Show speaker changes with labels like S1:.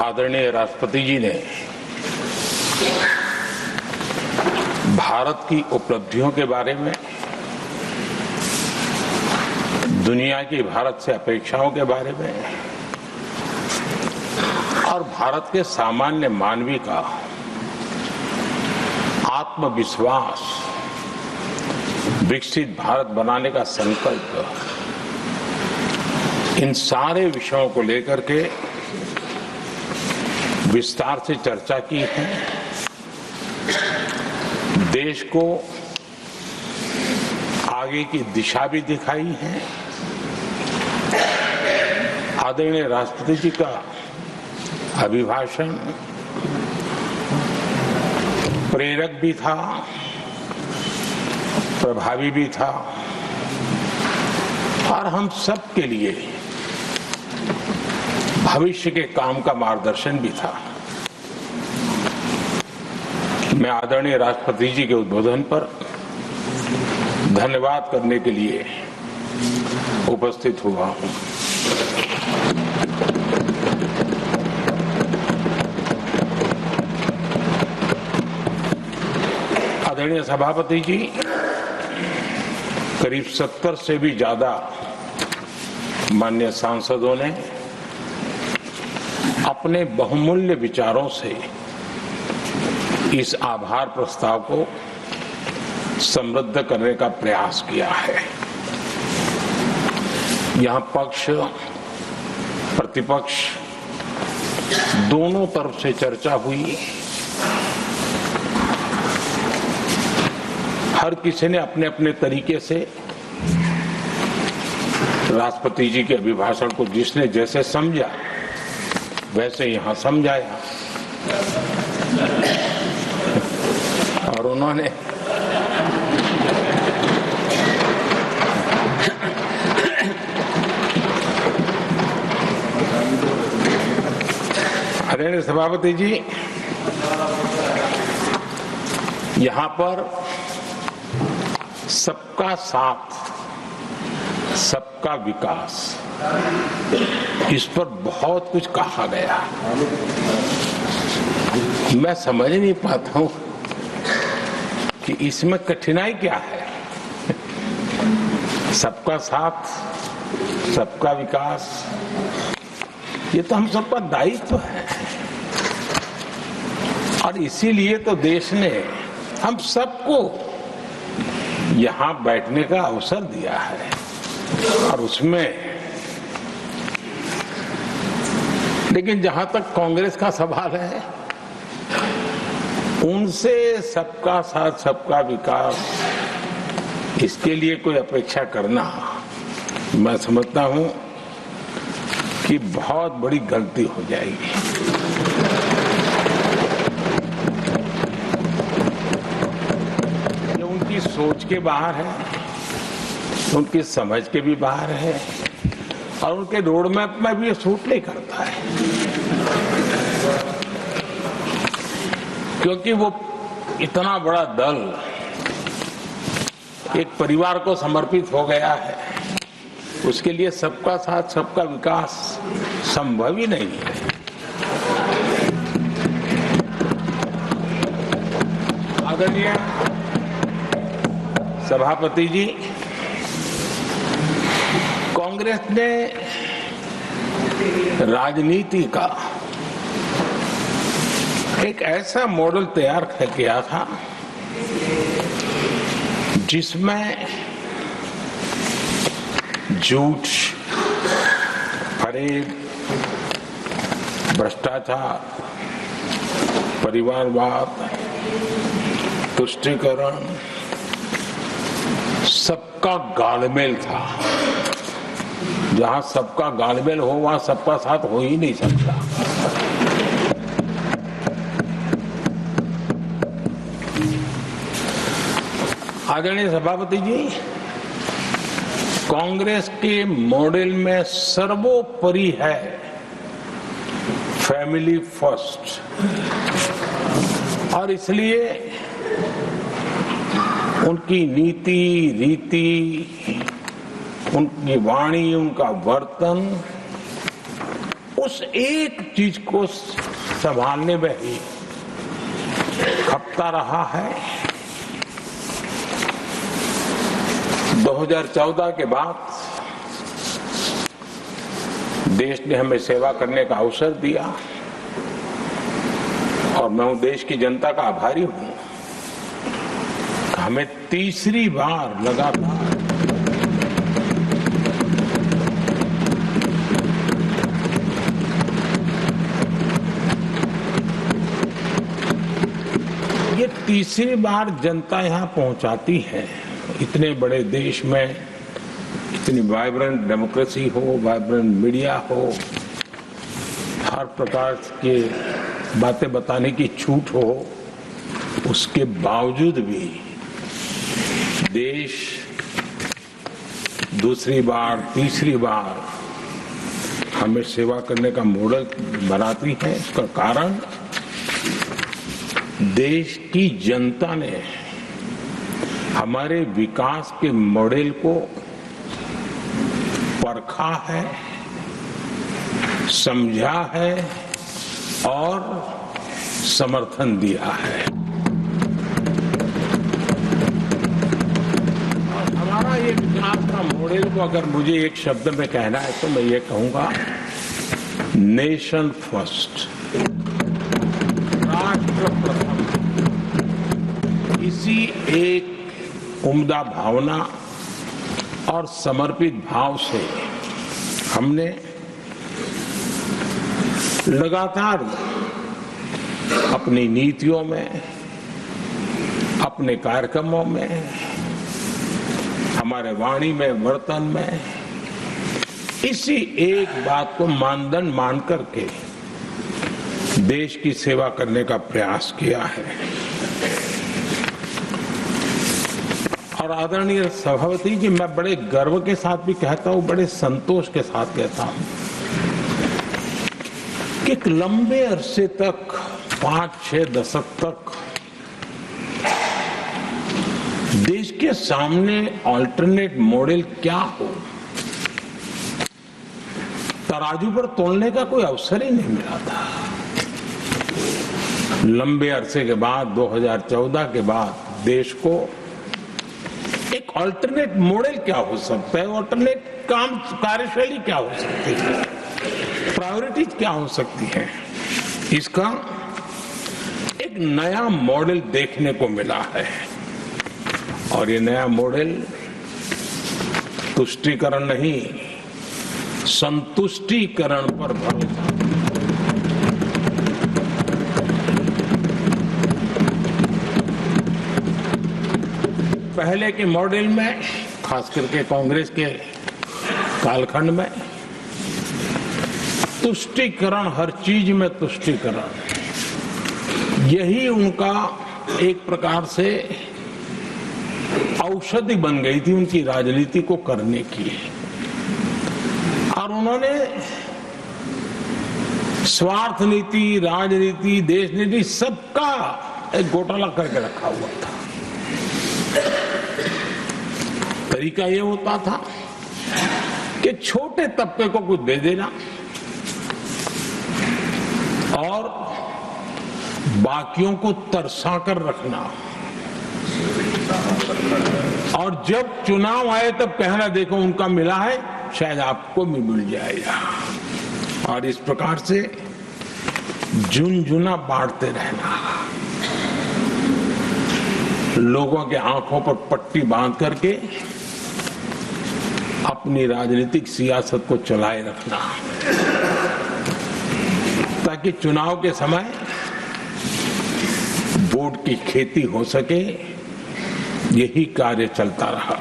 S1: आदरणीय राष्ट्रपति जी ने भारत की उपलब्धियों के बारे में, दुनिया की भारत से अपेक्षाओं के बारे में और भारत के सामान्य मानवी का आत्मविश्वास, विकसित भारत बनाने का संकल्प, इन सारे विषयों को लेकर के विस्तार से चर्चा की है। देश को आगे की दिशा भी दिखाई है। आदरणीय राष्ट्रपति जी का अभिभाषण प्रेरक भी था, प्रभावी भी था और हम सब के लिए भविष्य के काम का मार्गदर्शन भी था। मैं आदरणीय राष्ट्रपति जी के उद्बोधन पर धन्यवाद करने के लिए उपस्थित हुआ हूं। आदरणीय सभापति जी, करीब 70 से भी ज्यादा माननीय सांसदों ने अपने बहुमूल्य विचारों से इस आभार प्रस्ताव को समृद्ध करने का प्रयास किया है। यहां पक्ष प्रतिपक्ष दोनों तरफ से चर्चा हुई। हर किसी ने अपने अपने तरीके से राष्ट्रपति जी के अभिभाषण को जिसने जैसे समझा वैसे यहां समझाया और उन्होंने आदरणीय सभापति जी, यहां पर सबका साथ, सबका विकास, इस पर बहुत कुछ कहा गया। मैं समझ नहीं पाता हूं कि इसमें कठिनाई क्या है। सबका साथ, सबका विकास, ये तो हम सबका दायित्व है और इसीलिए तो देश ने हम सबको यहां बैठने का अवसर दिया है और उसमें, लेकिन जहां तक कांग्रेस का सवाल है, उनसे सबका साथ, सबका विकास, इसके लिए कोई अपेक्षा करना, मैं समझता हूं कि बहुत बड़ी गलती हो जाएगी। ये उनकी सोच के बाहर है, उनकी समझ के भी बाहर है और उनके रोड मैप में भी ये सूट नहीं करता है, क्योंकि वो इतना बड़ा दल एक परिवार को समर्पित हो गया है, उसके लिए सबका साथ, सबका विकास संभव ही नहीं है। आदरणीय सभापति जी, कांग्रेस ने राजनीति का एक ऐसा मॉडल तैयार किया था जिसमें झूठ, फरेब, भ्रष्टाचार, परिवारवाद, तुष्टीकरण, सबका गालमेल था। जहां सबका गालमेल हो वहां सबका साथ हो ही नहीं सकता। आदरणीय सभापति जी, कांग्रेस के मॉडल में सर्वोपरि है फैमिली फर्स्ट और इसलिए उनकी नीति, रीति, उनकी वाणी, उनका वर्तन उस एक चीज को संभालने में ही खपता रहा है। 2014 के बाद देश ने हमें सेवा करने का अवसर दिया और मैं उस देश की जनता का आभारी हूं। हमें तीसरी बार लगातार ये तीसरी बार जनता यहां पहुंचाती है। इतने बड़े देश में इतनी वाइब्रेंट डेमोक्रेसी हो, वाइब्रेंट मीडिया हो, हर प्रकार के बातें बताने की छूट हो, उसके बावजूद भी देश दूसरी बार तीसरी बार हमें सेवा करने का मॉडल बनाती है। इसका कारण देश की जनता ने हमारे विकास के मॉडल को परखा है, समझा है और समर्थन दिया है। और हमारा ये विकास का मॉडल को अगर मुझे एक शब्द में कहना है तो मैं ये कहूंगा, नेशन फर्स्ट, राष्ट्र प्रथम। इसी एक उम्दा भावना और समर्पित भाव से हमने लगातार अपनी नीतियों में, अपने कार्यक्रमों में, हमारे वाणी में, वर्तन में इसी एक बात को मानदंड मान करके देश की सेवा करने का प्रयास किया है। और आदरणीय सभापति जी, मैं बड़े गर्व के साथ भी कहता हूं, बड़े संतोष के साथ कहता हूं कि एक लंबे अरसे तक, 5-6 दशक तक देश के सामने अल्टरनेट मॉडल क्या हो, तराजू पर तोलने का कोई अवसर ही नहीं मिला था। लंबे अरसे के बाद 2014 के बाद देश को एक अल्टरनेट मॉडल क्या हो सकता है, अल्टरनेट कार्यशैली क्या हो सकती है, प्रायोरिटीज क्या हो सकती है, इसका एक नया मॉडल देखने को मिला है। और ये नया मॉडल तुष्टीकरण नहीं, संतुष्टीकरण पर भरोसा। पहले के मॉडल में, खास करके कांग्रेस के कालखंड में, तुष्टीकरण, हर चीज में तुष्टीकरण, यही उनका एक प्रकार से औषधि बन गई थी उनकी राजनीति को करने की। और उन्होंने स्वार्थ नीति, राजनीति, देश नीति, सबका एक घोटाला करके रखा हुआ था। तरीका ये होता था कि छोटे तबके को कुछ दे देना और बाकियों को तरसा कर रखना, और जब चुनाव आए तब कहना देखो उनका मिला है, शायद आपको भी मिल जाएगा। और इस प्रकार से झुनझुना बांटते रहना, लोगों के आंखों पर पट्टी बांध करके अपनी राजनीतिक सियासत को चलाए रखना, ताकि चुनाव के समय वोट की खेती हो सके। यही कार्य चलता रहा।